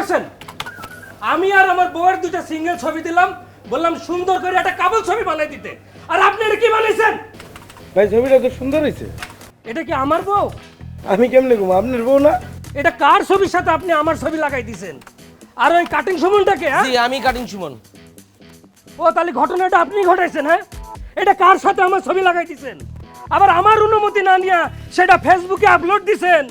বসেন। আমি আর আমার বউয়ের দুটো সিঙ্গেল ছবি দিলাম, বললাম সুন্দর করে একটা কাপল ছবি বানাই দিতে, আর আপনি এটা কি বানাইছেন? ভাই ছবিটা তো সুন্দর হয়েছে। এটা কি আমার বউ? আমি কেমনে ঘুমো, আপনার বউ না? এটা কার ছবির সাথে আপনি আমার ছবি লাগাই দিয়েছেন? আর ওই কাটিং সুমনটাকে? জি আমি কাটিং সুমন। ও তাহলে ঘটনাটা আপনি ঘটাইছেন? হ্যাঁ, এটা কার সাথে আমার ছবি লাগাই দিয়েছেন? আবার আমার অনুমতি না নিয়ে সেটা ফেসবুকে আপলোড দিছেন,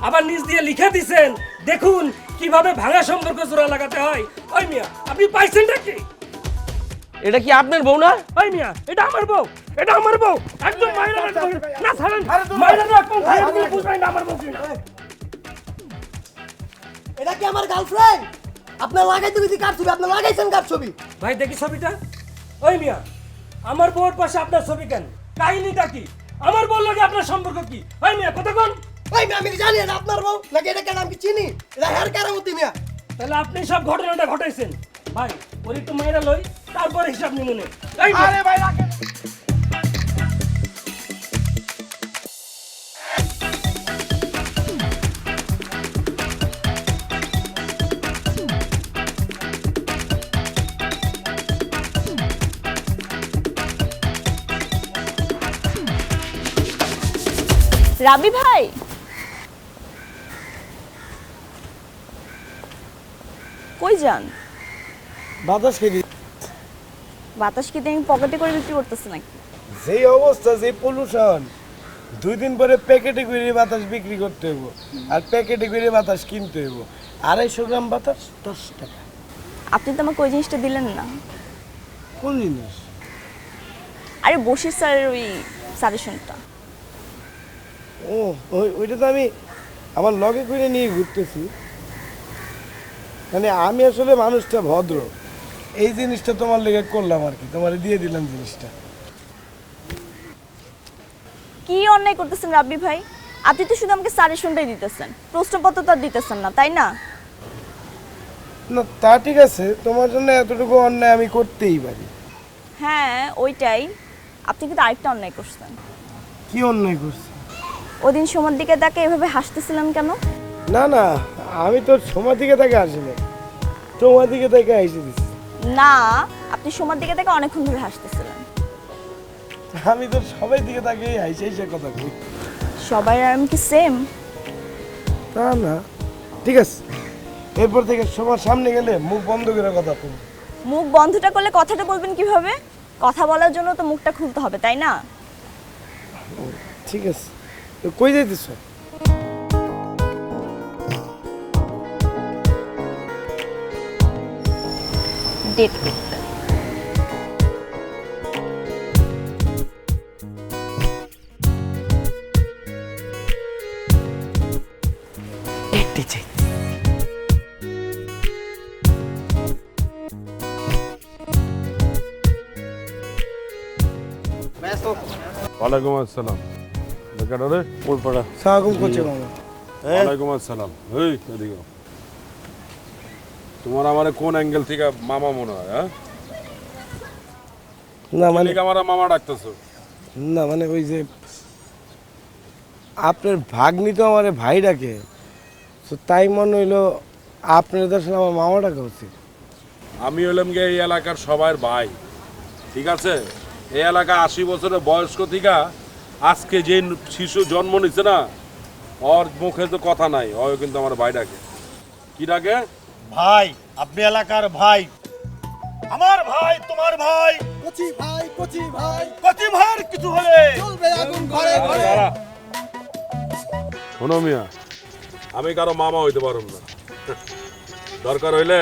আবার নিজ দিয়ে লিখে দিছেন দেখুন কিভাবে ভাঙা সম্পর্ক জোড়া লাগাতে হয়। ওই মিয়া, আপনি পাইছেনটা কি? এটা কি আপনার বউ না? ওই মিয়া, এটা আমার বউ, এটা আমার বউ। একদম মাইরা না ছাড়েন, মাইরা না একদম খাইয়ে দিলে বুঝবেন না আমার বউ কিনা। এটা কি আমার গার্লফ্রেন্ড? আপনার লাগাইতে দিছি কার ছবি? আপনি লাগাইছেন কার ছবি? ভাই দেখি ছবিটা। ওই মিয়া, আমার বউর পাশে আপনার ছবি কেন? কাহিনীটা কি? আমার বউর লাগে আপনার সম্পর্ক কি? ওই মিয়া কথা কোন? ওই মিয়া, আমি কি জানি এটা আপনার বউ নাকি এটা কেন আমি কি চিনি? এটা হেয়ার কারামতি মিয়া। তাহলে আপনি সব ঘটনাটা ঘটাইছেন। ভাই ওর একটু মাইরা লই, তারপর হিসাব নিমু নে। এই মিয়া, আরে ভাই রাখেন। রাবি ভাই, কই যান? বাতাস খেয়ে বাতাস কি তুমি পকেটে করে বিক্রি করতেছে নাকি? যেই অবস্থা, যে পলিউশন, 2 দিন পরে প্যাকেটে করে বাতাস বিক্রি করতে হইব, আর প্যাকেটে করে বাতাস কিনতে হইব। 250 গ্রাম বাতাস 10 টাকা। আপনি তো আমাকে ওই জিনিসটা দিলেন না। কোন জিনিস? আরে বশির স্যারের ওই সাজেশনটা। ও ওইটা তো আমি আমার লগে করে নিয়ে ঘুরতেছি। মানে আমি আসলে মানুষটা ভদ্র, এই জিনিসটা তোমার লেগে করলাম আর কি, তোমার দিয়ে দিলাম জিনিসটা। কি অন্যায় করতেছেন রাব্বি ভাই? আপনি তো শুধু আমাকে সাজেশনটাই দিতেছেন, প্রশ্নপত্র তো আর দিতেছেন না, তাই না? না তা ঠিক আছে, তোমার জন্য এতটুকু অন্যায় আমি করতেই পারি। হ্যাঁ ওইটাই। আপনি কিন্তু আরেকটা অন্যায় করছেন। কি অন্যায় করছি? ওদিন সময় দিকে তাকে এভাবে হাসতেছিলেন কেন? না না, আমি তোর সময় দিকে তাকে আসিনি, তোমার দিকে তাকে এসে দিচ্ছি। না, আপনি সময় দিকে তাকে অনেকক্ষণ ধরে হাসতেছিলেন। আমি তো সবাই দিকে তাকে হাসে হাসে কথা কই। সবাই আর আমি কি সেম? তা না, ঠিক আছে, এরপর থেকে সবার সামনে গেলে মুখ বন্ধ করে কথা বলবো। মুখ বন্ধটা করলে কথাটা বলবেন কিভাবে? কথা বলার জন্য তো মুখটা খুলতে হবে, তাই না? ঠিক আছে, তো কই যাইতেছ? ডেট করতে। দেখতে চাই। ওয়ালাইকুম আসসালাম। বেকার রে ওর পাড়া। সালাম করছে মামা। ওয়ালাইকুম আসসালাম। এই এদিকে আও। তোমার আমারে কোন অ্যাঙ্গেল থেকে মামা মনে হয়? হ্যাঁ, না মানে, আমার মামা ডাকতেছো? না মানে ওই যে আপনার ভাগ্নি তো আমার ভাই ডাকে, তো তাই মনে হইলো আপনার দর্শন আমার মামা ডাকা উচিত। আমি হলাম গিয়ে এই এলাকার সবার ভাই, ঠিক আছে? এই এলাকা 80 বছরের বয়স্ক থেকে আজকে যে শিশু জন্ম নিচ্ছে না, ওর মুখে তো কথা নাই, ও কিন্তু আমার ভাই ডাকে। কি ডাকে? ভাই। আপনি এলাকার ভাই, আমার ভাই, তোমার ভাই, কচি ভাই, কচি ভাই, কচি ভাইয়ের কিছু হলে চলবে আগুন ঘরে ঘরে। শোনো মিয়া, আমি কারো মামা হইতে পারব না। দরকার হইলে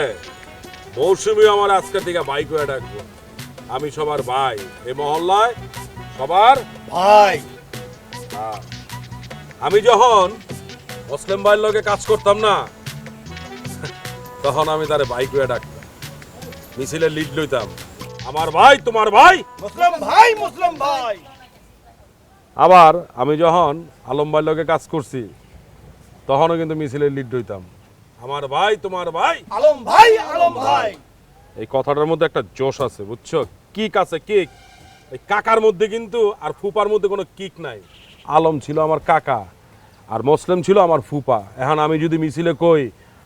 মৌসুমি আমার আজকে থেকে বাইক হয়ে ডাকবো। আমি সবার ভাই, এই মহল্লায় সবার ভাই। হ্যাঁ। আমি যখন মুসলিম ভাইয়ের লগে কাজ করতাম না, তখন আমি তারে বাইক হয়ে ডাকতাম, মিছিলে লিড লইতাম, আমার ভাই তোমার ভাই। মুসলিম ভাই, মুসলিম ভাই। আবার আমি যখন আলম ভাইয়ের লগে কাজ করছি, তখনও কিন্তু মিছিলে লিড লইতাম, আমার ভাই তোমার ভাই। আলম ভাই, আলম ভাই। এই কথাটার মধ্যে একটা জোশ আছে, বুঝছো? কিক আছে, কিক। এই কাকার মধ্যে কিন্তু আর ফুপার মধ্যে কোনো কিক নাই। আলম ছিল আমার কাকা, আর মুসলিম ছিল আমার ফুপা। এখন আমি যদি মিছিলে কই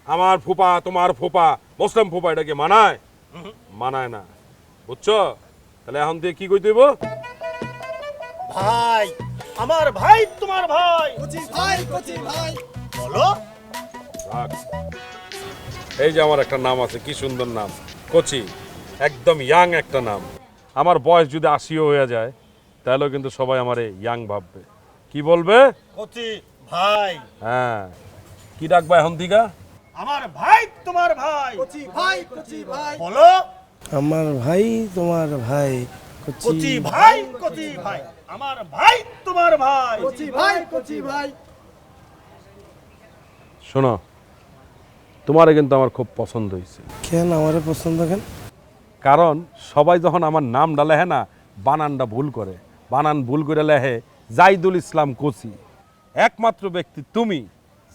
আমার ফুপা তোমার ফুপা মুসলিম ফুপা এটাকে মানায়? মানায় না, বুঝছো? তাহলে এখন দিয়ে কি কইতে হইব? ভাই, আমার ভাই তোমার ভাই। বলো। রাখ। এই যে আমার একটা নাম আছে, কি সুন্দর নাম, কচি, একদম ইয়াং একটা নাম। আমার বয়স যদি ৮০ হয়ে যায় তাহলেও কিন্তু সবাই আমারে ইয়াং ভাববে। কি বলবে? কচি ভাই। হ্যাঁ, কি ডাকবা এখন দিঘা? আমার ভাই তোমার ভাই। বলো। আমার ভাই তোমার ভাই কচি ভাই, কচি ভাই। আমার ভাই তোমার ভাই। শোনো, তোমারে কিন্তু আমার খুব পছন্দ হয়েছে, কেন আমারে পছন্দ কেন? কারণ সবাই যখন আমার নামটা লেখে না, বানানটা ভুল করে। বানান ভুল করে লেখে জাইদুল ইসলাম কোচি। একমাত্র ব্যক্তি তুমি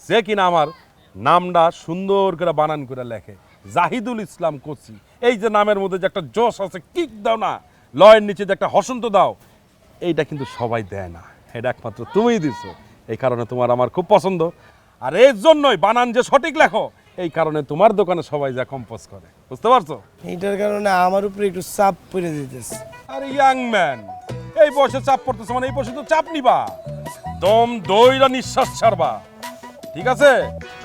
যে কিনা আমার নামটা সুন্দর করে বানান করে লেখে জাহিদুল ইসলাম কোচি। এই যে নামের মধ্যে যে একটা জোশ আছে, কিক দাও না, লয়ের নিচে যে একটা হসন্ত দাও, এইটা কিন্তু সবাই দেয় না, এটা একমাত্র তুমিই দিছো। এই কারণে তোমার আমার খুব পছন্দ। আর এর জন্যই বানান যে সঠিক লেখো, এই কারণে তোমার দোকানে সবাই যা কম্পোজ করে, বুঝতে পারছো? এইটার কারণে আমার উপরে একটু চাপ পড়ে দিতেছে। আরে ইয়াং ম্যান, এই বয়সে চাপ পড়তেছে মানে এই বয়সে তো চাপ নিবা, দম দইরা নিঃশ্বাস ছাড়বা, ঠিক আছে?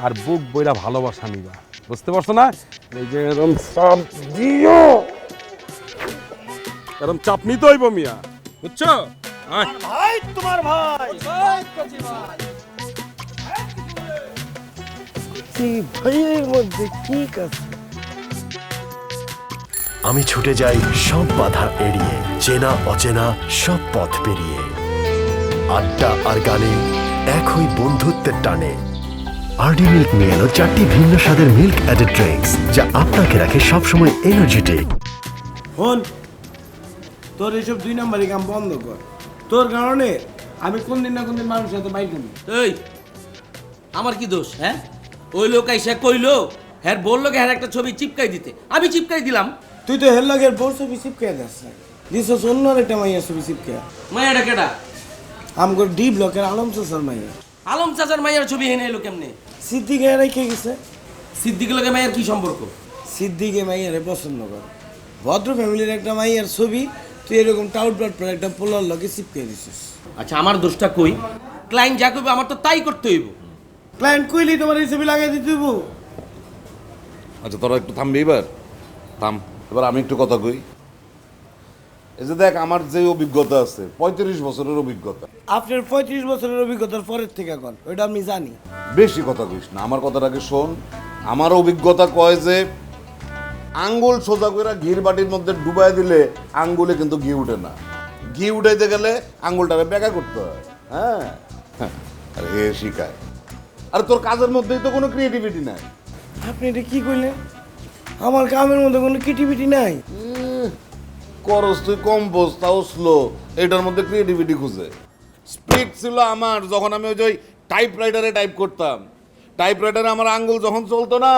আর বুক বইরা ভালোবাসা নিবা, বুঝতে পারছো না? এই যে এরকম চাপ দিও, এরকম চাপ নিতে হইব মিয়া, বুঝছো? আয়। আমার ভাই তোমার ভাই। এই ভাইয়ের মধ্যে কি আছে? আমি ছুটে যাই সব বাধা এড়িয়ে, চেনা অচেনা সব পথ পেরিয়ে। আড্ডা আর গানে এক হই বন্ধুত্বের টানে। আরডি মিল্ক নিয়ে এলো 4টি ভিন্ন স্বাদের মিল্ক অ্যাডেড ড্রিঙ্কস, যা আপনাকে রাখে সবসময় এনার্জেটিক। হন, তোর এইসব 2 নম্বরই কাম বন্ধ কর। তোর কারণে আমি কোন দিন না কোন দিন মানুষের সাথে বাইক করি। এই, আমার কি দোষ? হ্যাঁ, ওই লোক আইসা কইলো, হ্যাঁ বললো হ্যাঁ একটা ছবি চিপকাই দিতে, আমি চিপকাই দিলাম। তুই তো হের লগের বোর ছবি চিপকে যাস না, দিছস অন্য একটা মাইয়ার ছবি চিপকে। মাইয়াটা কেডা? আমগো ডি ব্লকের আলম চাচার মাইয়া। আলম চাচার মাইয়ার ছবি এনে এলো কেমনে? সিদ্দিকে রেখে গেছে। সিদ্দিকের লগে মাইয়ার কি সম্পর্ক? সিদ্দিকে মাইয়ারে পছন্দ করে, ভদ্র ফ্যামিলির একটা মাইয়ার ছবি তুই এরকম টাউট বাট পরে একটা পোলার লগে চিপকে দিছিস। আচ্ছা, আমার দোষটা কই? ক্লায়েন্ট যা কইবে আমার তো তাই করতে হইব। ক্লায়েন্ট কইলি তোমার এই ছবি লাগাই দিতে হইব। আচ্ছা তোরা একটু থামবি, এবার থাম। এবার আমি একটু কথা কই। এই যে দেখ, আমার যে অভিজ্ঞতা আছে 35 বছরের অভিজ্ঞতা। আপনার 35 বছরের অভিজ্ঞতার পরের থেকে কন, ওইটা আমি জানি। বেশি কথা কইস না, আমার কথাটাকে শোন। আমার অভিজ্ঞতা কয় যে আঙ্গুল সোজা করে ঘির বাটির মধ্যে ডুবাই দিলে আঙ্গুলে কিন্তু ঘি উঠে না। ঘি উঠাইতে গেলে আঙ্গুলটাকে বেঁকা করতে হয়। হ্যাঁ, আর এ শিখায়। আর তোর কাজের মধ্যেই তো কোনো ক্রিয়েটিভিটি নাই। আপনি এটা কি কইলেন? আমার কামের মধ্যে কোনো ক্রিয়েটিভিটি নাই। করস তুই কম্পোজ, তাও স্লো, এটার মধ্যে ক্রিয়েটিভিটি খুঁজে। স্পিড ছিল আমার যখন আমি ওই যে টাইপ রাইটারে টাইপ করতাম। টাইপ রাইটারে আমার আঙ্গুল যখন চলতো না,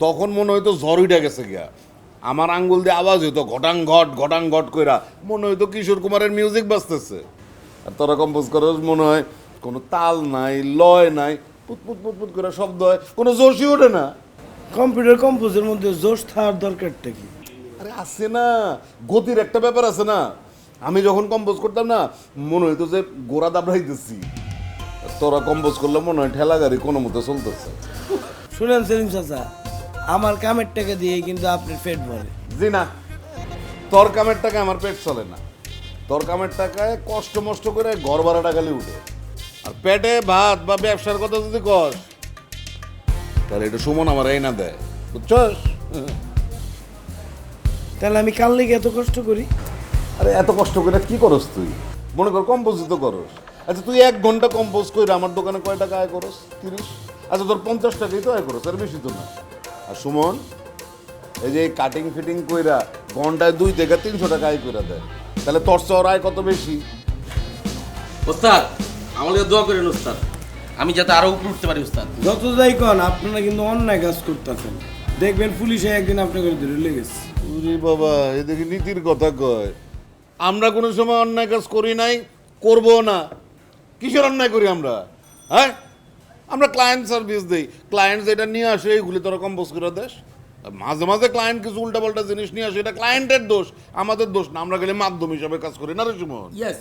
তখন মনে হইতো ঝড় উঠে গেছে গিয়া। আমার আঙ্গুল দিয়ে আওয়াজ হইতো ঘটাং ঘট কইরা, মনে হইতো কিশোর কুমারের মিউজিক বাজতেছে। আর তোরা কম্পোজ করস, মনে হয় কোনো তাল নাই, লয় নাই, পুতপুত পুতপুত করে শব্দ হয়, কোনো জোশই ওঠে না। কম্পিউটার কম্পোজের মধ্যে জোশ থাকার দরকারটা কি? আরে আছে না, গতির একটা ব্যাপার আছে না। আমি যখন কম্পোজ করতাম না, মনে হইতো যে গোড়া দাবড়াইতেছি। তোরা কম্পোজ করলে মনে হয় ঠেলা গাড়ি কোনো মতো চলতেছে। শুনেন সেলিম চাচা, আমার কামের টাকা দিয়ে কিন্তু আপনার পেট ভরে। জি না, তোর কামের টাকায় আমার পেট চলে না। তোর কামের টাকায় কষ্ট মষ্ট করে ঘর ভাড়া টাকালে উঠে। আর পেটে ভাত বা ব্যবসার কথা যদি কস, তাহলে এটা সুমন আমার এই না দেয়, বুঝছস? তাহলে আমি কাল লেগে এত কষ্ট করি? আরে এত কষ্ট করে কি করস তুই? মনে কর কম্পোজই তো করস। আচ্ছা তুই 1 ঘন্টা কম্পোজ করে আমার দোকানে কয় টাকা আয় করস? 30। আচ্ছা তোর 50 টাকাই তো আয় করস, আর বেশি তো না। আর সুমন এই যে কাটিং ফিটিং কইরা ঘন্টায় 2 থেকে 300 টাকা আয় করে দেয়, তাহলে তোর চর আয় কত বেশি? ওস্তাদ, আমার লগে দোয়া করেন ওস্তাদ, আমি যাতে আরো উপরে উঠতে পারি ওস্তাদ। যত যাই কন, আপনারা কিন্তু অন্যায় কাজ করতেছেন। দেখবেন পুলিশে একদিন আপনাকে ধরে লেগেছে। ওরে বাবা, এ দেখি নীতির কথা কয়। আমরা কোনো সময় অন্যায় কাজ করি নাই, করবো না। কিসের অন্যায় করি আমরা? হ্যাঁ, আমরা ক্লায়েন্ট সার্ভিস দিই, ক্লায়েন্ট যেটা নিয়ে আসে এইগুলি তোরা কম্পোজ করে দেশ। মাঝে মাঝে ক্লায়েন্ট কিছু উল্টাপাল্টা জিনিস নিয়ে আসে, এটা ক্লায়েন্টের দোষ, আমাদের দোষ না। আমরা গেলে মাধ্যম হিসাবে কাজ করি না রে সুমন? ইয়েস।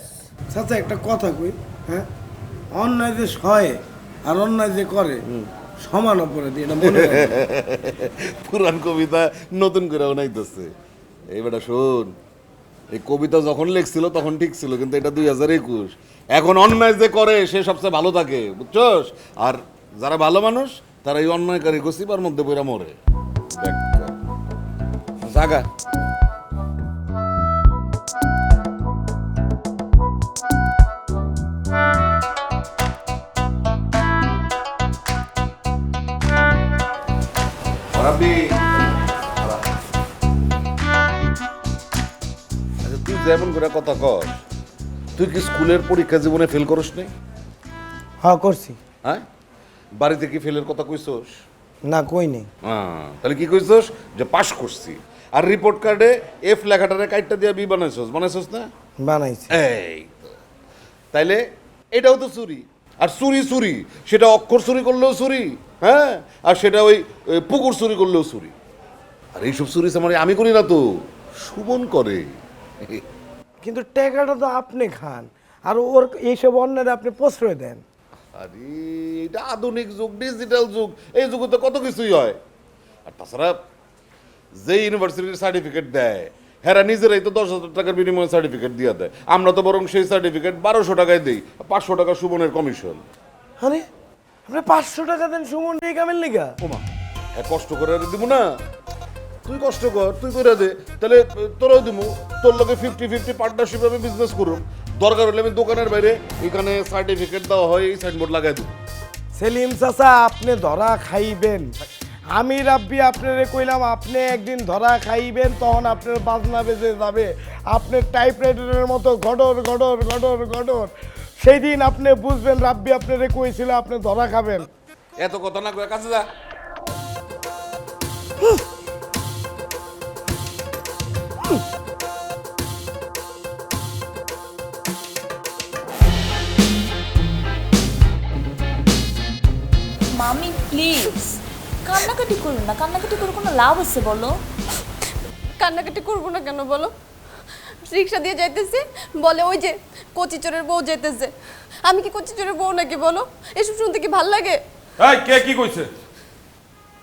চাচা একটা কথা কই, হ্যাঁ, অন্যায় যে সয় আর অন্যায় যে করে সমান অপরাধী, এটা মনে হয়। পুরান কবিতা নতুন করে বানাইতেছে। এই বেটা শোন, এই কবিতা যখন লিখছিল তখন ঠিক ছিল, কিন্তু এটা 2021। এখন অন্যায় যে করে সে সবচেয়ে ভালো থাকে, বুঝছস? আর যারা ভালো মানুষ তারা এই অন্যায়কারী গসিপার মধ্যে পড়ে মরে। দেখ জাগা রাব্বি। আচ্ছা, তুই যেমন করে কথা কস, তুই কি স্কুলের পরীক্ষা জীবনে ফেল করস নাই? হ্যাঁ করছি। হ্যাঁ, বাড়িতে কি ফেলের কথা কইছস? না কই নেই। তাহলে কি কইছস? যে পাস করছি। আর রিপোর্ট কার্ডে এফ লেখাটারে কাইটটা দিয়ে বি বানাইছস না? বানাইছি। এই তো। তাইলে এটাও তো চুরি। আর চুরি চুরি, সেটা অক্ষর চুরি করলেও চুরি, হ্যাঁ, আর সেটা ওই পুকুর চুরি করলেও চুরি। আর এইসব চুরি আমি করি না তো, সুমন করে। কিন্তু টাকাটা তো আপনি খান, আর ওর এইসব অন্যায় আপনি প্রশ্রয় দেন। আরে এটা আধুনিক যুগ, ডিজিটাল যুগ, এই যুগে তো কত কিছুই হয়। আর তাছাড়া যে ইউনিভার্সিটির সার্টিফিকেট দেয়, হ্যাঁ নিজেরাই তো 10,000 টাকার বিনিময়ে সার্টিফিকেট দিয়ে দেয়। আমরা তো বরং সেই সার্টিফিকেট 1200 টাকায় দিই, 500 টাকা সুমনের কমিশন। আরে আপনি 500 টাকা দেন সুমন এই কামের লিগা? ওমা, হ্যাঁ কষ্ট করে আর দিব না? তুই কষ্ট কর, তুই করে দে, তাহলে তোরাও দিব। তোর লোকে 50-50 পার্টনারশিপ আমি বিজনেস করুন। দরকার হলে আমি দোকানের বাইরে এখানে সার্টিফিকেট দেওয়া হয় এই সাইনবোর্ড লাগাই দেবো। সেলিম চাচা, আপনি ধরা খাইবেন। আমি রাব্বি আপনারে কইলাম আপনি একদিন ধরা খাইবেন, তখন আপনার বাজনা বেজে যাবে, আপনার টাইপরাইটারের মতো গডর গডর গডর গডর। সেই দিন আপনি বুঝবেন রাব্বি আপনারে কইছিল আপনি ধরা খাবেন। এত কথা না কয়ে কাছে যা। মামি প্লিজ কান্নাকাটি করুন না, কান্নাকাটি করে কোনো লাভ আছে বলো? কান্নাকাটি করবো না কেন বলো? রিক্সা দিয়ে যাইতেছি, বলে ওই যে কচি চোরের বউ যাইতেছে। আমি কি কচি চোরের বউ নাকি বলো? এসব শুনতে কি ভাল লাগে? এই কে কি কইছে?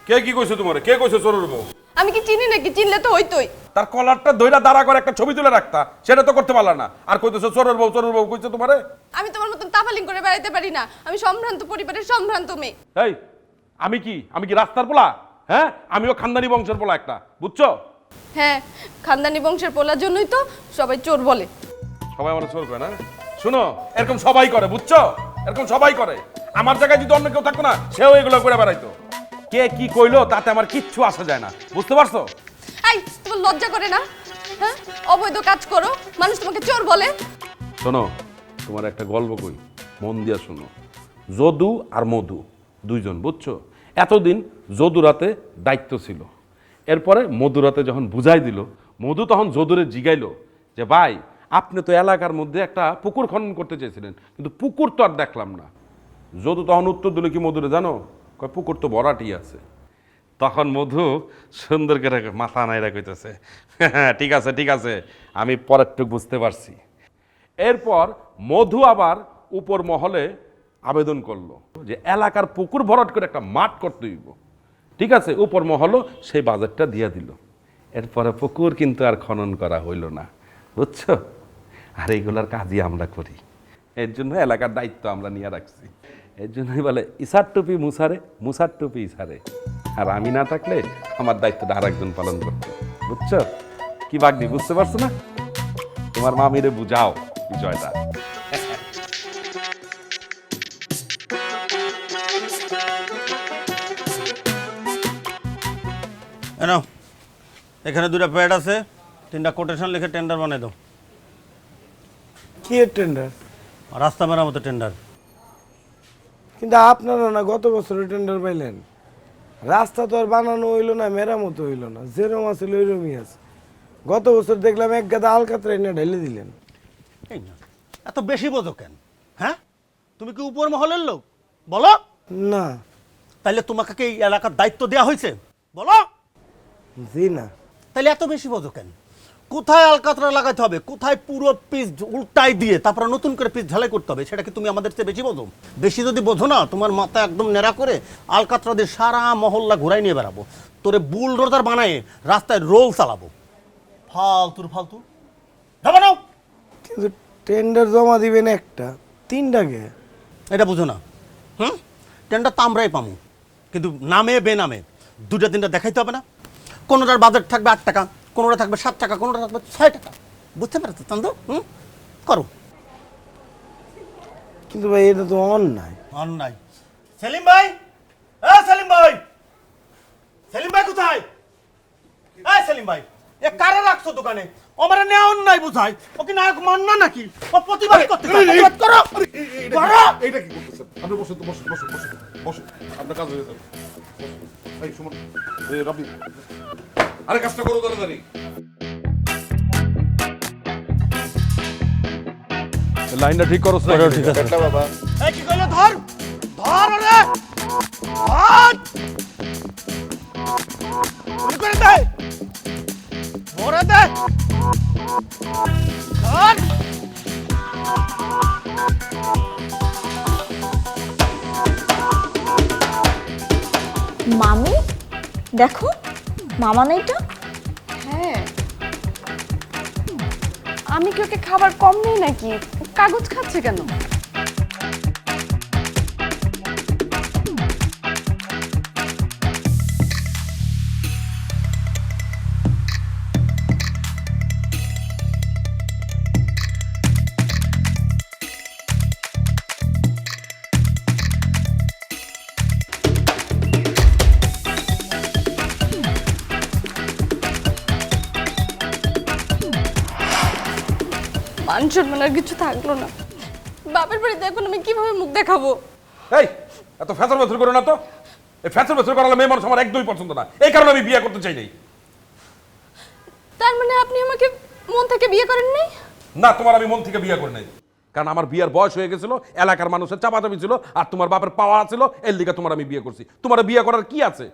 কে কি কইছে তোমারে? কে কইছে চোরের বউ? আমি কি চিনি নাকি? চিনলে তো হইতোই। তার কলারটা ধইরা দাঁড়া করে একটা ছবি তুলে রাখতা, সেটা তো করতে পারলা না। আর কইতেছো চোরের বউ কইছে তোমারে? আমি তোমার মতন তাফালিং করে বেড়াইতে পারি না। আমি সম্ভ্রান্ত পরিবারের সম্ভ্রান্ত মেয়ে। এই আমি কি রাস্তার পোলা? হ্যাঁ, আমিও খানদানি বংশের পোলা একটা, বুঝছো? হ্যাঁ, খানদানি বংশের পোলার জন্যই তো সবাই চোর বলে। সবাই আমার চোর করে না? শুনো, এরকম সবাই করে, বুঝছো? এরকম সবাই করে। আমার জায়গায় যদি অন্য কেউ থাকতো না, সেও এগুলো করে বেড়াইতো। কে কি কইলো তাতে আমার কিচ্ছু আসা যায় না, বুঝতে পারছো? এই তোমার লজ্জা করে না? হ্যাঁ, অবৈধ কাজ করো, মানুষ তোমাকে চোর বলে। শোনো, তোমার একটা গল্প কই, মন দিয়া শোনো। যদু আর মধু দুইজন, বুঝছো? এতদিন যদুরাতে দায়িত্ব ছিল। এরপরে মধুরাতে যখন বুঝাই দিল, মধু তখন যদুরে জিগাইলো যে ভাই, আপনি তো এলাকার মধ্যে একটা পুকুর খনন করতে চেয়েছিলেন, কিন্তু পুকুর তো আর দেখলাম না। যদু তখন উত্তর দিল কি মধুরে জানো? কয় পুকুর তো ভরাটি আছে। তখন মধু সুন্দর করে মাথা নাইরা কইতেছে, ঠিক আছে, আমি পরেরটুক বুঝতে পারছি। এরপর মধু আবার উপর মহলে আবেদন করলো যে এলাকার পুকুর ভরাট করে একটা মাঠ করতে হইব। ঠিক আছে, উপর মহলও সেই বাজেটটা দিয়ে দিল। এরপরে পুকুর কিন্তু আর খনন করা হইল না, বুঝছো? আর এইগুলার কাজই আমরা করি, এর জন্য এলাকার দায়িত্ব আমরা নিয়ে রাখছি। এর জন্যই বলে ইসার টুপি মুসারে, মুসার টুপি ইসারে। আর আমি না থাকলে আমার দায়িত্বটা আরেকজন পালন করতো, বুঝছো? কি বাগনি, বুঝতে পারছো না? তোমার মামিরে বুঝাও বিষয়টা। নাও, এখানে 2টা প্যাড আছে, 3টা কোটেশন লিখে টেন্ডার বানাই দাও। কি টেন্ডার? রাস্তা মেরামতের টেন্ডার। কিন্তু আপনারা না গত বছর টেন্ডার পাইলেন? রাস্তা তো আর বানানো হইলো না, মেরামত হইলো না, যেরকম আছে ওইরকমই আছে। গত বছর দেখলাম এক গাদা আলকাতরা এনে ঢেলে দিলেন। এই না, এত বেশি বোঝো কেন? হ্যাঁ, তুমি কি উপর মহলের লোক? বলো। না। তাহলে তোমাকে কি এই এলাকার দায়িত্ব দেওয়া হয়েছে বলো? জি না। তাহলে এত বেশি বোঝো কেন? কোথায় আলকাতরা লাগাতে হবে, কোথায় পুরো পিস উল্টাই দিয়ে তারপর নতুন করে পিস ঢালাই করতে হবে, সেটা কি তুমি আমাদের চেয়ে বেশি বোঝো? বেশি যদি বোঝো না, তোমার মাথা একদম নেড়া করে আলকাতরা দিয়ে সারা মহল্লা ঘুরাই নিয়ে বেড়াবো, তোরে বুলডোজার বানায় রাস্তায় রোল চালাবো। ফালতু যাবো নাও। কিন্তু টেন্ডার জমা দিবেন একটা, 3টাকে। এটা বুঝো না? টেন্ডার তো আমরাই পামু, কিন্তু নামে বেনামে 2-3টা দেখাইতে হবে না? কোনোটার বাজেট থাকবে 8 টাকা, কোনোটা থাকবে 7 টাকা, কোনোটা থাকবে 6 টাকা। বুঝতে পারছো চান্দু? করো। কিন্তু ভাই এটা তো অন্যায়। অন্যায়? সেলিম ভাই, সেলিম ভাই, সেলিম ভাই কোথায়? সেলিম ভাই, এ কারে রাখছো দোকানে? ও মানে নেওয়া অন্যায় বুঝায়, ও কি নায়ক মান্না নাকি? ও প্রতিবাদ করতে চায়, প্রতিবাদ করো। এইটা কি করতেছেন আপনি? বসুন তো, বসুন বসুন বসুন বসুন, আপনার কাজ হয়ে যাবে। এই সুমন, এই রবি, আরে কাজটা করো তাড়াতাড়ি। লাইনটা ঠিক করো। ঠিক আছে বাবা, এই কি কইলো? ধর ধর ওরে, ধর গুলি করে দে, ধরে দে, ধর। মামি দেখো, মামা না এটা? হ্যাঁ, আমি কি ওকে খাবার কম নেই নাকি? কাগজ খাচ্ছে কেন? মান সম্মান আর কিছু থাকলো না। বাপের বাড়িতে এখন আমি কিভাবে মুখ দেখাবো? এই এত ফ্যাচার ফ্যাচার করো না তো। এই ফ্যাচার ফ্যাচার করালে মেয়ে মানুষ আমার একদমই পছন্দ না, এই কারণে আমি বিয়ে করতে চাই নাই। তার মানে আপনি আমাকে মন থেকে বিয়ে করেন নাই? না, তোমার আমি মন থেকে বিয়ে করে নাই, কারণ আমার বিয়ের বয়স হয়ে গেছিল, এলাকার মানুষের চাপাচাপি ছিল, আর তোমার বাপের পাওয়া ছিল, এর লিগে তোমার আমি বিয়ে করছি। তোমার বিয়ে করার কি আছে?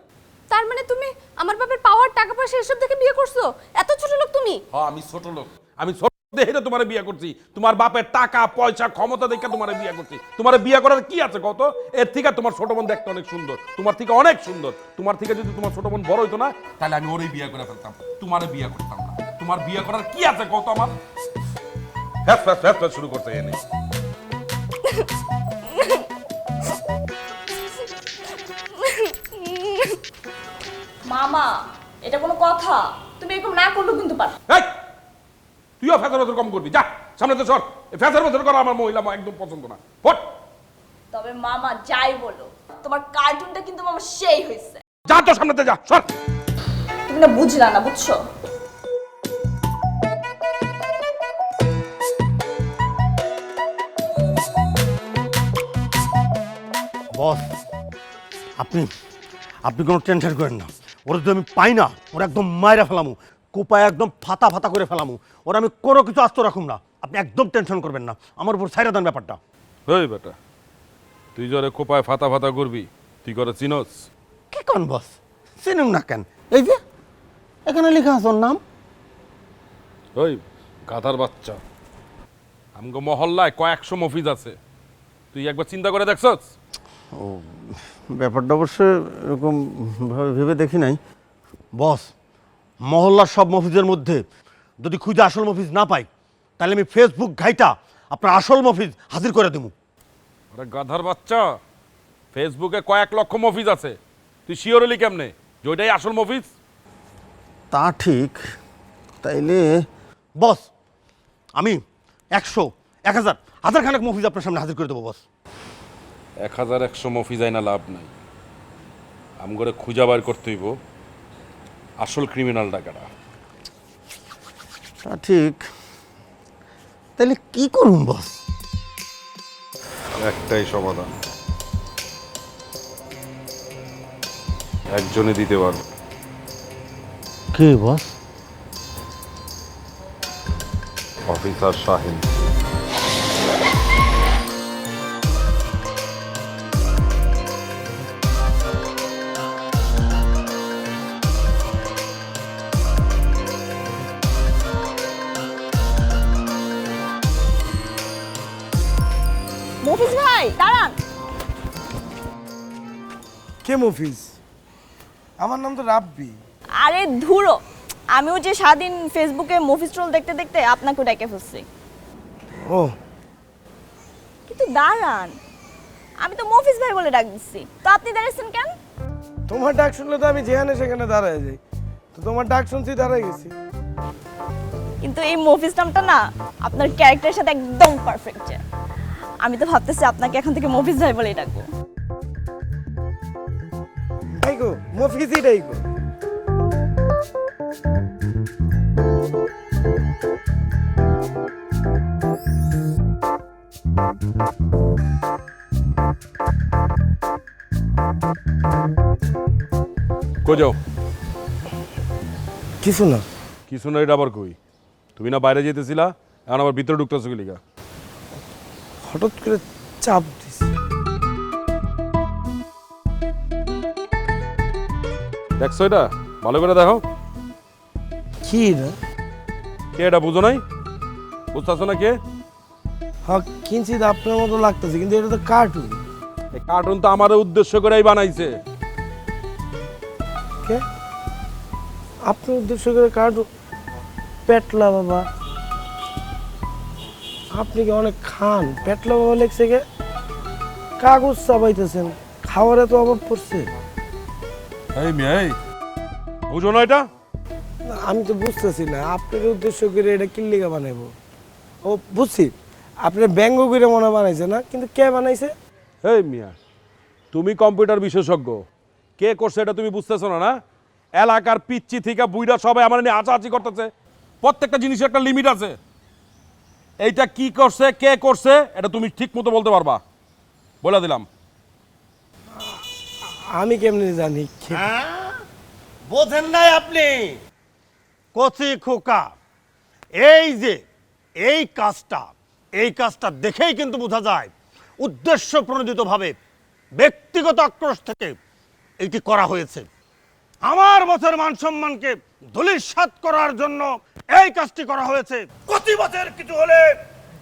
তার মানে তুমি আমার বাপের পাওয়ার, টাকা পয়সা এসব দেখে বিয়ে করছো? এত ছোট লোক তুমি? হ্যাঁ, আমি ছোট লোক, আমি ছোট দেখে তোমার বিয়ে করছি। তোমার বাপের টাকা পয়সা ক্ষমতা দেখে তোমার বিয়ে করছি। তোমার বিয়ে করার কি আছে কত? এর থেকে তোমার ছোট বোন দেখতে অনেক সুন্দর, তোমার থেকে অনেক সুন্দর। তোমার থেকে যদি তোমার ছোট বোন বড় হইতো না, তাহলে আমি ওরই বিয়ে করে ফেলতাম, তোমার বিয়ে করতাম না। তোমার বিয়ে করার কি আছে কত? আমার ফ্যাস ফ্যাস ফ্যাস ফ্যাস শুরু করতে এনে। মামা এটা কোনো কথা? তুমি এরকম না করলেও কিন্তু পারো। এই, তুইও ফ্যাসার বছর কম করবি, যা সামনে তো সর। ফ্যাসার বছর করা আমার মহিলা একদম পছন্দ না। হট। তবে মামা যাই বলো, তোমার কার্টুনটা কিন্তু মামা সেই হয়েছে। যা তো সামনেতে যা, সর। তুমি না বুঝলা না, বুঝছো? বস, আপনি আপনি কোনো টেনশন করেন না। ওরা যদি আমি পাই না, ওরা একদম মায়েরা ফেলামু, কোপায় একদম ফাতা ফাতা করে ফেলামু। ওরা আমি কোনো কিছু আস্ত রাখুম না, আপনি একদম টেনশন করবেন না। আমার উপর ছাইরা দেন ব্যাপারটা। এই বেটা, তুই জরে কোপায় ফাতা ফাতা করবি, তুই করে চিনস? কি কোন বস? চিনুম না কেন? এই যে এখানে লেখা আছে ওর নাম। ওই গাধার বাচ্চা, আমগো মহল্লায় কয়েকশো মফিজ আছে, তুই একবার চিন্তা করে দেখছস? ও, ব্যাপারটা অবশ্য এরকম ভেবে দেখি নাই বস। মহল্লার সব মফিজের মধ্যে যদি খুঁজে আসল মফিজ না পাই, তাহলে আমি ফেসবুক ঘাইটা আপনার আসল মফিজ হাজির করে দেবো। আরে গাধার বাচ্চা, ফেসবুকে কয়েক লক্ষ মফিজ আছে, তুই শিওর হলি কেমনে যে ওইটাই আসল মফিজ? তা ঠিক, তাইলে বস আমি 100, 1000, 1000 খানেক মফিজ আপনার সামনে হাজির করে দেবো বস। 1100 মফিজ আইনা লাভ নাই, আমগরে খুঁজা বার করতে হইব আসল ক্রিমিনাল ডাকারা। তা ঠিক, তাইলে কি করুন বস? একটাই সমাধান, একজনে দিতে পারবে। কে বস? অফিসার শাহিন। মফিজ ভাই দাঁড়ান। কে মফিজ? আমার নাম তো রাব্বি। আরে ধুরো, আমিও যে সারাদিন ফেসবুকে মফিজ ট্রোল দেখতে দেখতে আপনাকে ডেকে ফেলছি। ও কিন্তু দাঁড়ান, আমি তো মফিজ ভাই বলে ডাক দিচ্ছি, তো আপনি দাঁড়িয়েছেন কেন? তোমার ডাক শুনলে তো আমি যেখানে সেখানে দাঁড়ায় যাই, তো তোমার ডাক শুনছি দাঁড়ায় গেছি। কিন্তু এই মফিজ নামটা না আপনার ক্যারেক্টারের সাথে একদম পারফেক্ট। আমি তো ভাবতেছি আপনাকে এখন থেকে মফিজ ভাই বলেই ডাকবো। ডাইকো মফিজই ডাইকো। কই যাও? কিছু না। কিছু না, এটা আবার কই? তুমি না বাইরে যেতেছিলা, এখন আবার ভিতরে ঢুকতেছো কি লিগা? হঠাৎ করে চাপ দিছে। দেখছো এটা? ভালো করে দেখো। কি না? কে এটা বুঝো নাই? বুঝতেছো না কে? হ্যাঁ কিঞ্চিত আপনার মতো লাগতেছে, কিন্তু এটা তো কার্টুন। এই কার্টুন তো আমার উদ্দেশ্য করেই বানাইছে। কে? আপনার উদ্দেশ্য করে কার্টুন? পেটলা বাবা, আপনি কি অনেক খান? পেটলা বাবা লেখছে কে? কাগজ চাবাইতেছেন, খাবারে তো অভাব পড়ছে। এই মেয়ে, বুঝো না এটা? না, আমি তো বুঝতেছি না আপনার উদ্দেশ্য করে এটা কি লিগা বানাইবো। ও বুঝছি, আপনার ব্যঙ্গ করে মনে বানাইছে না, কিন্তু কে বানাইছে? এই মিয়া, তুমি কম্পিউটার বিশেষজ্ঞ, কে করছে এটা তুমি বুঝতেছো না? না, এলাকার পিচ্ছি থেকে বুইরা সবাই আমার নিয়ে আচাআচি করতেছে। প্রত্যেকটা জিনিসের একটা লিমিট আছে। এইটা কি করছে, কে করছে, এটা তুমি ঠিক মতো বলতে পারবা? বলে দিলাম। আমি কেমনে জানি? বোঝেন নাই আপনি? কচি খোকা, এই যে এই কাজটা দেখেই কিন্তু বোঝা যায় উদ্দেশ্য প্রণোদিতভাবে ব্যক্তিগত আক্রোশ থেকে এটি করা হয়েছে। আমার বছর মান সম্মানকে ধূলিসাৎ করার জন্য এই কাজটি করা হয়েছে। কচি বছর কিছু হলে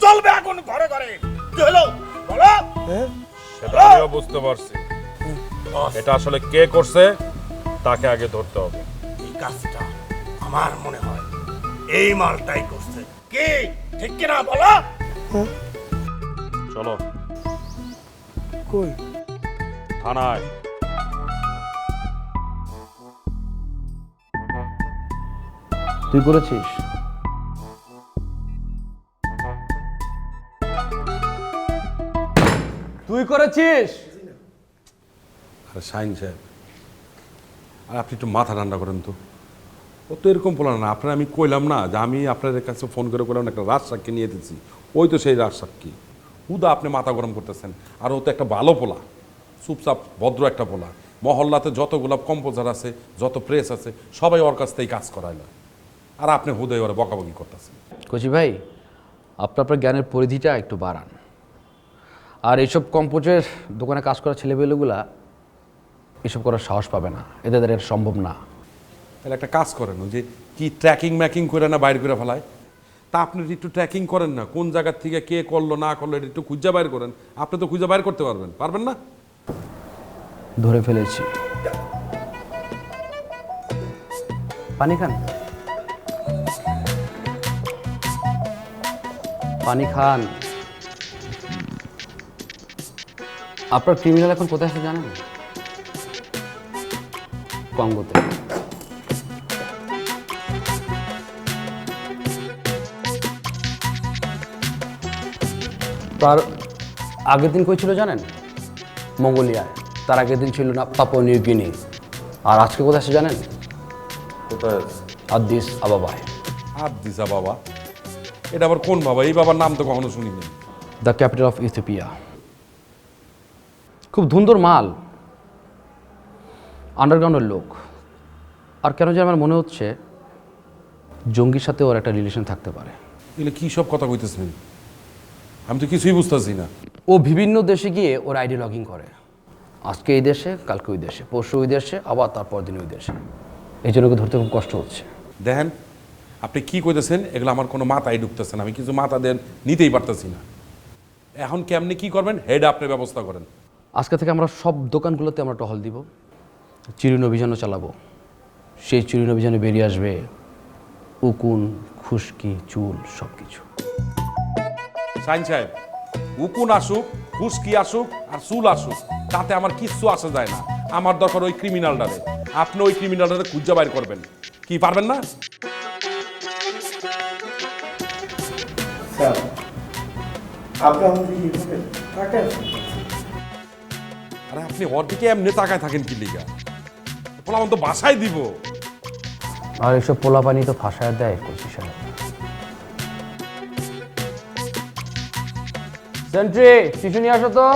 জ্বলবে আগুন ঘরে ঘরে। কি হলো বলো? সেটা আমিও বুঝতে পারছি। এটা আসলে কে করছে তাকে আগে ধরতে হবে। এই কাজটা আমার মনে হয় এই মালটাই করছে। কি ঠিক কিনা বলো? চলো কই? থানায়। তুই করেছিস? তুই করেছিস? আরে শাহিন সাহেব, আর আপনি একটু মাথা ঠান্ডা করেন তো। ও তো এরকম বললাম না আপনার, আমি কইলাম না যে আমি আপনাদের কাছে ফোন করে বললাম একটা রাজসাক্ষী নিয়ে দিচ্ছি, ওই তো সেই রাজসাক্ষী। হুদা আপনি মাথা গরম করতেছেন। আর ও তো একটা ভালো পোলা, চুপচাপ ভদ্র একটা পোলা। মহল্লাতে যতগুলো কম্পোজার আছে, যত প্রেস আছে, সবাই ওর কাছ থেকেই কাজ করাইল। আর আপনি হুদায় ওরা বকাবকি করতেছেন। কচি ভাই, আপনার জ্ঞানের পরিধিটা একটু বাড়ান। আর এইসব কম্পোজের দোকানে কাজ করা ছেলেপেলেগুলা এসব করার সাহস পাবে না, এদের দ্বারা এটা সম্ভব না। তাহলে একটা কাজ করেন, ওই যে কি ট্র্যাকিং ম্যাকিং করে না বাইর করে ফেলায়, তা আপনি একটু ট্র্যাকিং করেন না, কোন জায়গার থেকে কে করলো না করলো এটা একটু খুঁজে বাইর করেন। আপনি তো খুঁজে বাইর করতে পারবেন না? ধরে ফেলেছি। পানি খান, পানি খান। আপনার ক্রিমিনাল এখন কোথায় আছে জানেন? কঙ্গোতে। তার আগের দিন কই ছিল জানেন? মঙ্গোলিয়ায়। তার আগের দিন ছিল না পাপুয়া নিউ গিনি। আর আজকে কোথায় আছে জানেন? কোথায়? আদিস আবাবায়। আদিস আবাবা? এটা আবার কোন বাবা? এই বাবার নাম তো কখনো শুনিনি। The capital of Ethiopia. খুব ধুন্দর মাল, আন্ডারগ্রাউন্ডের লোক। আর কেন যে আমার মনে হচ্ছে জঙ্গির সাথে ওর একটা রিলেশন থাকতে পারে। এগুলো কী সব কথা কইতেছেন? আমি তো কিছুই বুঝতেছি না। ও বিভিন্ন দেশে গিয়ে ওর আইডি লগিং করে। আজকে এই দেশে, কালকে ওই দেশে, পরশু ওই দেশে, আবার তারপর দিন ওই দেশে। এই জন্য ওকে ধরতে খুব কষ্ট হচ্ছে। দেখেন আপনি কি কইতেছেন, এগুলো আমার কোনো মাথায় ঢুকতেছে না। আমি কিছু মাথা দেন নিতেই পারতেছি না। এখন কেমনি কি করবেন হেড আপনি ব্যবস্থা করেন। আজকে থেকে আমরা সব দোকানগুলোতে আমরা টহল দিব, চিরুনি অভিযানও চালাবো। সেই চিরুনি অভিযানে বেরিয়ে আসবে উকুন, খুশকি, চুল সব কিছু। সাইন সাহেব, উকুন আসুক, খুশকি আসুক আর চুল আসুক, তাতে আমার কিচ্ছু আসা যায় না। আমার দরকার ওই ক্রিমিনালটারে। আপনি ওই ক্রিমিনালটারে খুঁজে বাইর করবেন। কি পারবেন না? স্যার আপনি আমাদের এইভাবে তাকায় আছেন? আরে আপনি ওর দিকে এমনি তাকায় থাকেন কি লিগা? বললাম তো বাসায় দিব। আর এসব পোলাপানি তো ফাঁসায় দেয় কচি সাহেব। সেন্ট্রি, টিস্যু নিয়ে আসো তো।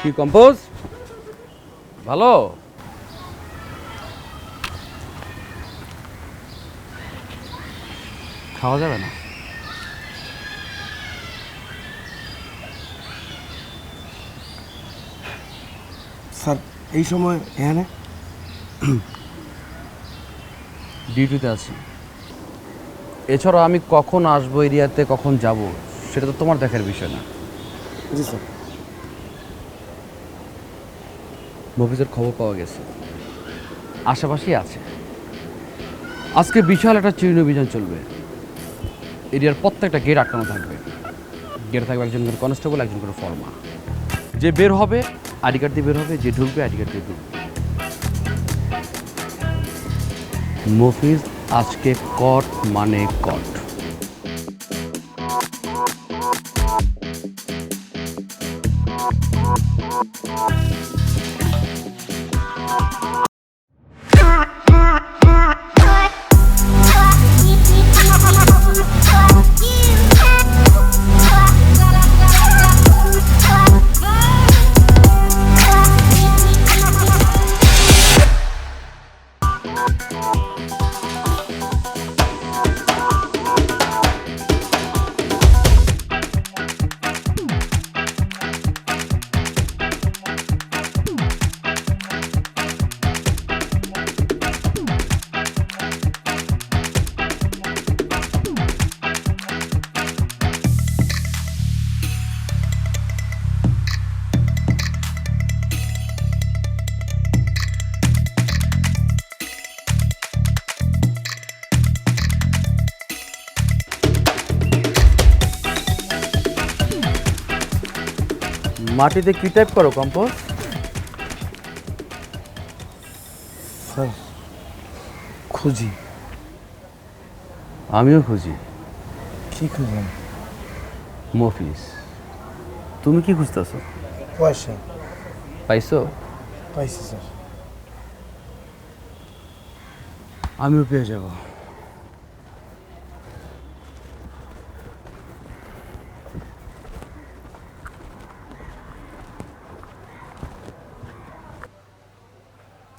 কি কম্পোজ ভালো? খাওয়া যাবে না? স্যার এই সময় এখানে ডিউটিতে আছি। এছাড়া আমি কখন আসবো এরিয়াতে, কখন যাব, সেটা তো তোমার দেখার বিষয় না। জি স্যার। মফিজের খবর পাওয়া গেছে, আশেপাশেই আছে। আজকে বিশাল একটা চিরুনি অভিযান চলবে। এরিয়ার প্রত্যেকটা গেট আটকানো থাকবে। গেটে থাকবে একজন করে কনস্টেবল, একজন করে ফর্মা। যে বের হবে আইডি কার্ড দিয়ে বের হবে, যে ঢুকবে আইডি কার্ড দিয়ে ঢুকবে। মফিজ আজকে কট মানে কট। মাটিতে কি টাইপ করো কম্পোজ? স্যার খুঁজি। আমিও খুঁজি। কি খুঁজবেন? মফিজ, তুমি কি খুঁজতেছো? পয়সা। পাইছো? পাইছি স্যার। আমিও পেয়ে যাব।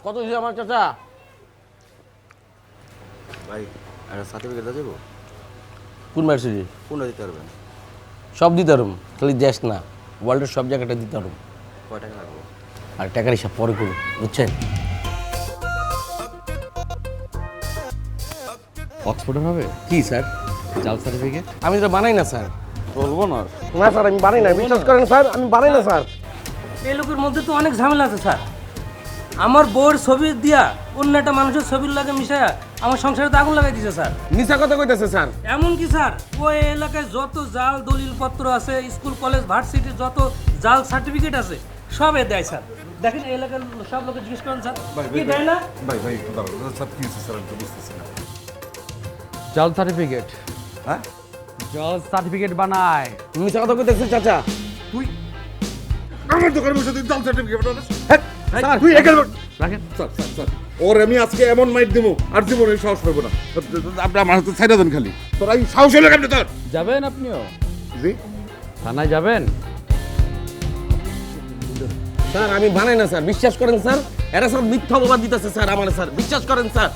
কত দিয়েছে আমার চাচা? ভাই একটা সার্টিফিকেট দেবো? কোন মার্সিডি? কোনটা দিতে পারবেন? সব দিতে পারুম, খালি দেশ না, ওয়ার্ল্ডের সব জায়গাটা দিতে পারুম। কয় টাকা লাগবে? আর টাকার হিসাব পরে করুন, বুঝছেন? অক্সফোর্ডের হবে? কি স্যার? জাল সার্টিফিকেট? আমি তো বানাই না স্যার। বলবো না। না স্যার, আমি বানাই না, বিশ্বাস করেন স্যার, আমি বানাই না স্যার। এই লোকের মধ্যে তো অনেক ঝামেলা আছে স্যার। আমার বউর ছবি দিয়া অন্য একটা মানুষের ছবির লাগে মিশায়া আমার সংসারে তো আগুন লাগাই দিছে স্যার। মিছা কথা কইতেছে স্যার। এমন কি স্যার, ওই এলাকায় যত জাল দলিলপত্র আছে, স্কুল কলেজ ভার্সিটির যত জাল সার্টিফিকেট আছে সব এ দেয় স্যার। দেখেন এই এলাকার সব লোকে জিজ্ঞেস করেন স্যার, কি দেয় না? ভাই ভাই একটু দাঁড়ান স্যার, কি হচ্ছে স্যার আমি তো বুঝতেছি না। জাল সার্টিফিকেট? হ্যাঁ জাল সার্টিফিকেট বানায়। মিছা কথা কইতেছে চাচা। তুই আমার দোকানে বসে তুই জাল সার্টিফিকেট বানাস? স্যার তুই এখানে রাখেন। স্যার স্যার স্যার ওর আমি আজকে এমন মাইট দেবো আর জীবনে সাহস পাবো না। আপনি আমার হাতে ছাইড়া দেন খালি। তোর এই সাহস হলো কেমনে তোর? যাবেন আপনিও? জি থানায় যাবেন? স্যার আমি বানাই না স্যার, বিশ্বাস করেন স্যার। এরা সব মিথ্যা অপবাদ দিতেছে স্যার আমার, স্যার বিশ্বাস করেন স্যার।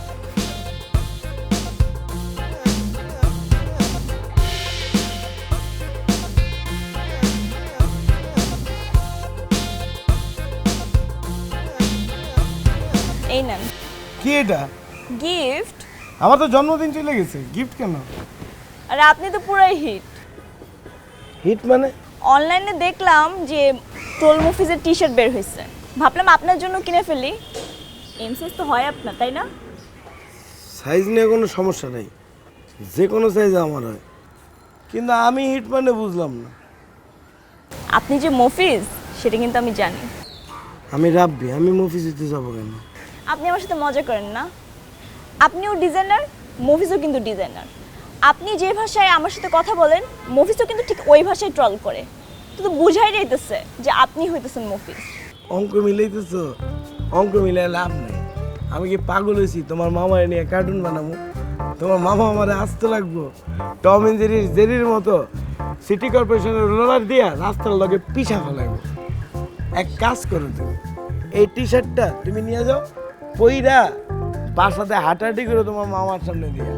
কি এটা? গিফট। আমার তো জন্মদিন চলে গেছে, গিফট কেন? আরে আপনি তো পুরাই হিট। হিট মানে? অনলাইনে দেখলাম যে ট্রোল মুভিজের টি শার্ট বের হয়েছে, ভাবলাম আপনার জন্য কিনে ফেলি। এম সাইজ তো হয় আপনার, তাই না? সাইজ নিয়ে কোনো সমস্যা নেই, যে কোনো সাইজ আমার হয়, কিন্তু আমি হিট মানে বুঝলাম না। আপনি যে মফিজ সেটা কিন্তু আমি জানি। আমি রাব্বি, আমি মফিজ দিতে যাবো কেন? আপনি আমার সাথে মজা করেন না? আপনিও ডিজাইনার, মফিজও কিন্তু ডিজাইনার। আপনি যে ভাষায় আমার সাথে কথা বলেন, মফিজও কিন্তু ঠিক ওই ভাষায় ট্রল করে। তো বুঝাই যাইতেছে যে আপনি হইতেছেন মফিজ। অঙ্ক মিলাইতেছ? অঙ্ক মিলাই লাভ নেই। আমি কি পাগল হয়েছি তোমার মামারে নিয়ে কার্টুন বানাবো? তোমার মামা আমারে আসতে লাগবো টম এন্ড জেরির মতো সিটি কর্পোরেশনের রোলার দিয়া রাস্তার লগে পিছা ফেলাইবো। এক কাজ করো, তুমি এই টি শার্টটা তুমি নিয়ে যাও, পইরা বাসাতে হাঁটাহাঁটি করে তোমার মামার সামনে দিয়া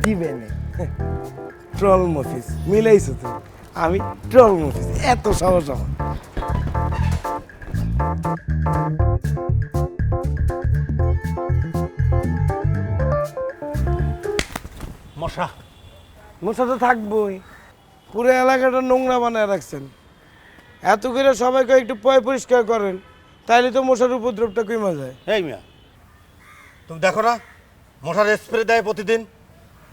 দিবে না। ট্রল মফিস মিলাইছো তুমি, আমি ট্রল মফিস, এত সহজ আমার। মশা মশা তো থাকবোই, পুরো এলাকাটা নোংরা বানায় রাখছেন। এত করে সবাইকে একটু পয় পরিষ্কার করেন, তাইলে তো মশার উপদ্রবটা কমে যায়। এই মিয়া, তুমি দেখো না মশার স্প্রে দেয় প্রতিদিন,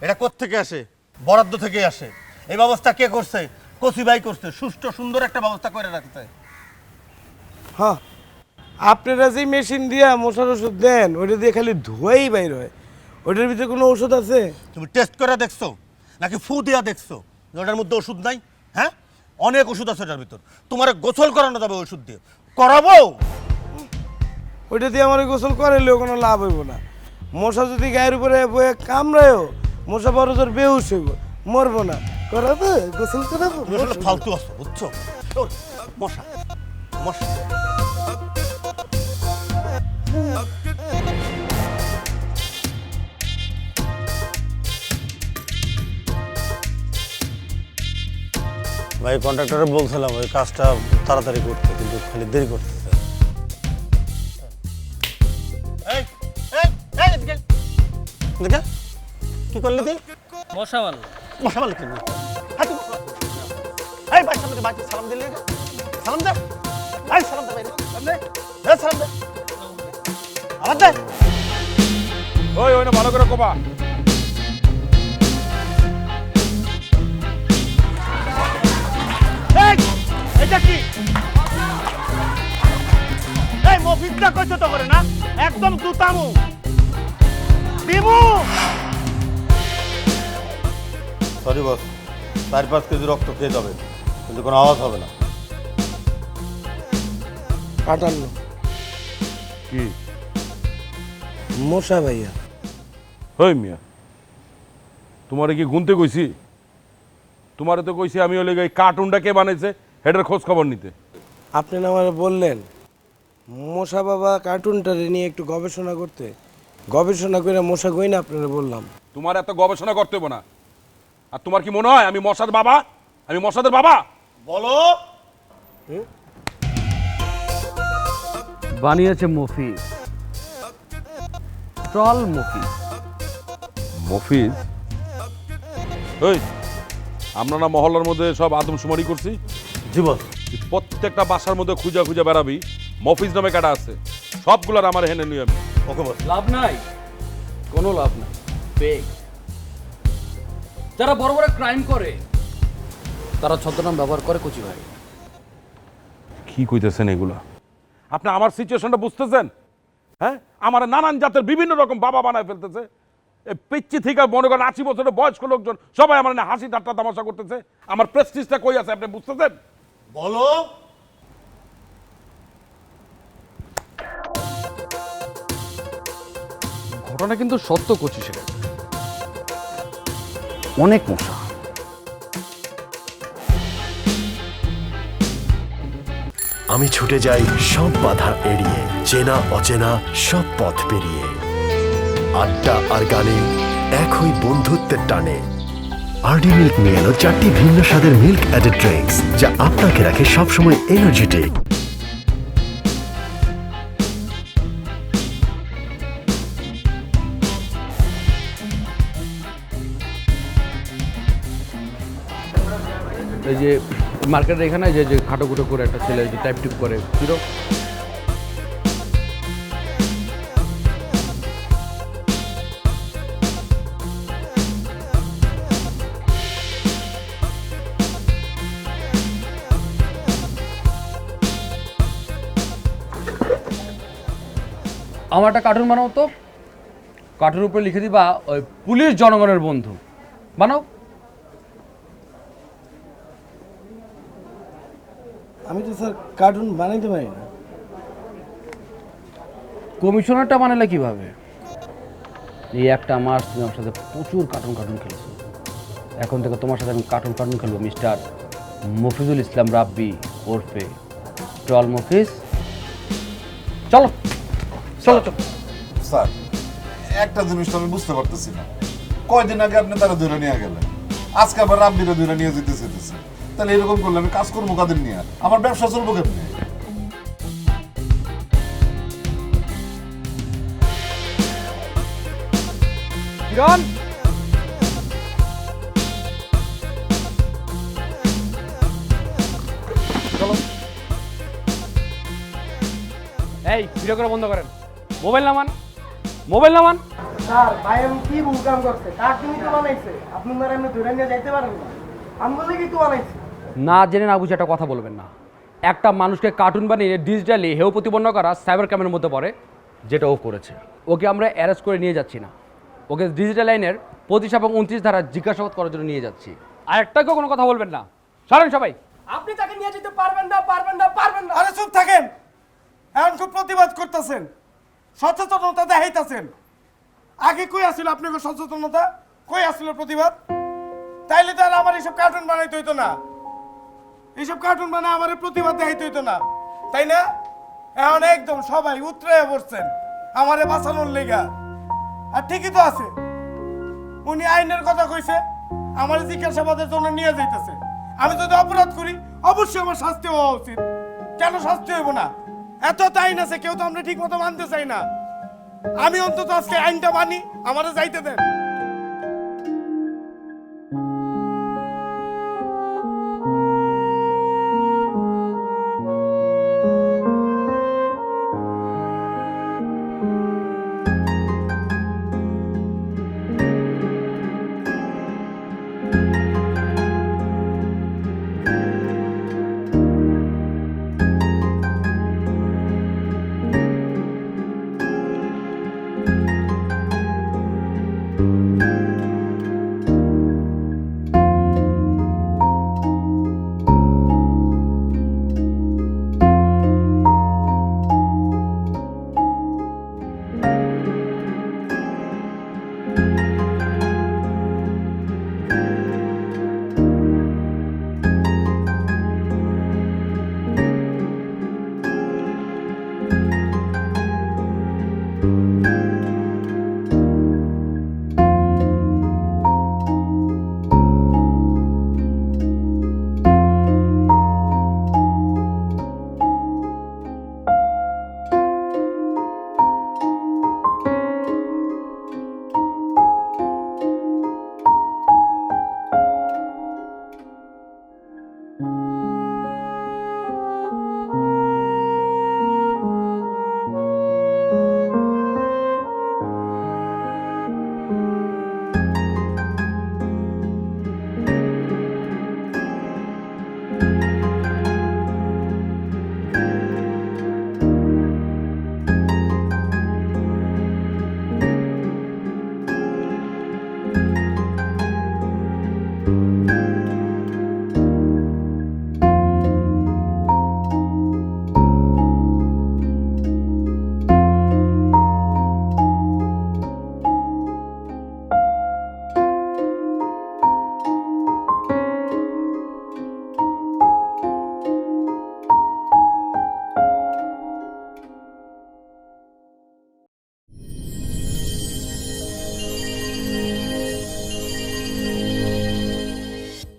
এটা কোত্থেকে আসে? বরাদ্দ থেকে আসে। এই ব্যবস্থা কে করছে? কচি ভাই করছে, সুষ্ঠু সুন্দর একটা ব্যবস্থা করে রাখতে। হ্যাঁ, আপনারা যে মেশিন দিয়া মশার ওষুধ দেন, ওইটা দিয়ে খালি ধোয়াই বাইর হয়, ওইটার ভিতরে কোনো ওষুধ আছে? তুমি টেস্ট করে দেখছো নাকি ফু দিয়া দেখছো ওটার মধ্যে ওষুধ নাই? হ্যাঁ, অনেক ওষুধ আছে ওটার ভিতর। তোমার গোসল করানো যাবে ওষুধ দিয়ে, করাবো? ওইটা দিয়ে আমার গোসল করাইলেও কোনো লাভ হইব না। মশা যদি গায়ের উপরে বয়ে কামড়ায়ও, মশা বড় জোর বেহুশ হইব, মরবো না। করাবো গোসল করাবো? তুমি আসলে ফালতু আছো, বুঝছো? ওর মশা মশা ভাই, কন্ট্রাক্টরে বলছিলাম ওই কাজটা তাড়াতাড়ি করতে, কিন্তু খালি দেরি করতেছে। কি করলি তুই? মশা মারল। মশা মারলি কেন? এই ভাই, সামনে ভাই, সালাম দিলি না? সালাম দে ভাই, সালাম দে ভাই, সালাম দে, সালাম দে, আবার দে। ওই ওই না, ভালো করে কোপা। এটা কি? এই মফিজটা কইছো তো করে না, একদম জুতামু দিমু। সরি বস, 4-5 কেজি রক্ত খেয়ে যাবে, কিন্তু কোনো আওয়াজ হবে না। 58 কি মশা ভাইয়া? হই মিয়া, তোমারে কি গুনতে কইছি? তোমারে তো কইছি আমি ওই এই কার্টুনটা কে বানাইছে হেটার খোঁজ খবর নিতে। আপনি না আমার বললেন মশা বাবা কার্টুনটারে নিয়ে একটু গবেষণা করতে, গবেষণা করে মশা গই না আপনারা বললাম। তোমার এত গবেষণা করতে হবে না। আর তোমার কি মনে হয় আমি মশার বাবা? আমি মশাদের বাবা? বলো। বানিয়েছে মফিজ, ট্রল মফিজ। মফিজ? ওই আমরা না মহল্লার মধ্যে সব আদমশুমারি করছি? জীবন প্রত্যেকটা বাসার মধ্যে খুঁজা খুঁজা বেড়াবি মফিজ নামে কাটা আছে, সবগুলার আমার হেনে নিয়ে আমি। ওকে বস। লাভ নাই, কোনো লাভ নাই। বেগ যারা বড় বড় ক্রাইম করে তারা ছদ্মনাম ব্যবহার করে কচি ভাই। কি কইতেছেন এগুলা? আপনি আমার সিচুয়েশনটা বুঝতেছেন? হ্যাঁ, আমার নানান জাতের বিভিন্ন রকম বাবা বানায় ফেলতেছে। পিচ্ছি থেকে মনে করেন 80 বছরের বয়স্ক লোকজন সবাই আমার হাসি ঠাট্টা তামাশা করতেছে। আমার প্রেস্টিজটা কই আছে আপনি বুঝতেছেন? বলো। ঘটনা কিন্তু সত্য কচি, সেটা অনেক মশা। আমি ছুটে যাই সব বাধা এড়িয়ে, চেনা অচেনা সব পথ পেরিয়ে। আড্ডা আর গানে এক হই বন্ধুত্বের টানে। আরডি মিল্ক নিয়ে এলো 4টি ভিন্ন স্বাদের মিল্ক অ্যাডেড ড্রিঙ্কস, যা আপনাকে রাখে সবসময় এনার্জেটিক। এই যে মার্কেটের এখানে যে যে খাটো খুটো করে একটা ছেলে যে টাইপ টিপ করে হিরো। আমার একটা কার্টুন বানাও তো, কার্টুনের উপরে লিখে দিবা ওই পুলিশ জনগণের বন্ধু, বানাও। আমি তো স্যার কার্টুন বানাইতে পারি না। কমিশনারটা বানালে কিভাবে? এই একটা মাস তুমি আমার সাথে প্রচুর কার্টুন খেলেছো, এখন থেকে তোমার সাথে আমি কার্টুন খেলবো মিস্টার মফিজুল ইসলাম রাব্বি ওরফে টল মফিজ। চলো চলো চলো। স্যার একটা জিনিস তো আমি বুঝতে পারতেছি না, কয়দিন আগে আপনি তারা ধরে নিয়ে গেলেন, আজকে আবার রাব্বিরে ধরে নিয়ে যেতে চেতেছে, তাহলে এরকম করলে আমি কাজ করবো কাদের নিয়ে, আমার ব্যবসা চলবো কেমনি? কিরণ, চলো। এই ভিডিও করে বন্ধ করেন, মোবাইল নামান, মোবাইল নামান। স্যার ভাই আমি কি ভুল কাম করছে? কার্টুনই তো বানাইছে, আপনি মারা এমনি ধরে নিয়ে যাইতে পারেন না। আমি বলে কি তো বানাইছে? না জেনে না বুঝে একটা কথা বলবেন না। একটা মানুষকে কার্টুন বানিয়ে ডিজিটালি হেয় প্রতিপন্ন করা সাইবার ক্রাইমের মধ্যে পড়ে, যেটা ও করেছে। ওকে আমরা অ্যারেস্ট করে নিয়ে যাচ্ছি না, ওকে ডিজিটাল আইনের 25 এবং 29 ধারা জিজ্ঞাসাবাদ করার জন্য নিয়ে যাচ্ছি। আর একটাকেও কোনো কথা বলবেন না, সরেন সবাই। আপনি তাকে নিয়ে যেতে পারবেন না, পারবেন না, পারবেন না। আরে চুপ থাকেন, এখন খুব প্রতিবাদ করতেছেন, সচেতনতা দেখাইতেছেন। আগে কই আসছিল আপনাকে সচেতনতা, কই আসছিল প্রতিবাদ? তাইলে তো আর আমার এইসব কার্টুন বানাইতে হইতো না, এইসব কার্টুন বানায় আমার প্রতিবাদ দেখাইতে হইতো না, তাই না? এখন একদম সবাই উতরে পড়ছেন আমারে বাঁচানোর লেগা। আর ঠিকই তো আছে, উনি আইনের কথা কইছে, আমার জিজ্ঞাসাবাদের জন্য নিয়ে যাইতেছে। আমি যদি অপরাধ করি অবশ্যই আমার শাস্তি হওয়া উচিত। কেন শাস্তি হইব না? এত তো আইন আছে, কেউ তো আমরা ঠিক মতো মানতে চাই না। আমি অন্তত আজকে আইনটা মানি, আমারে যাইতে দেন।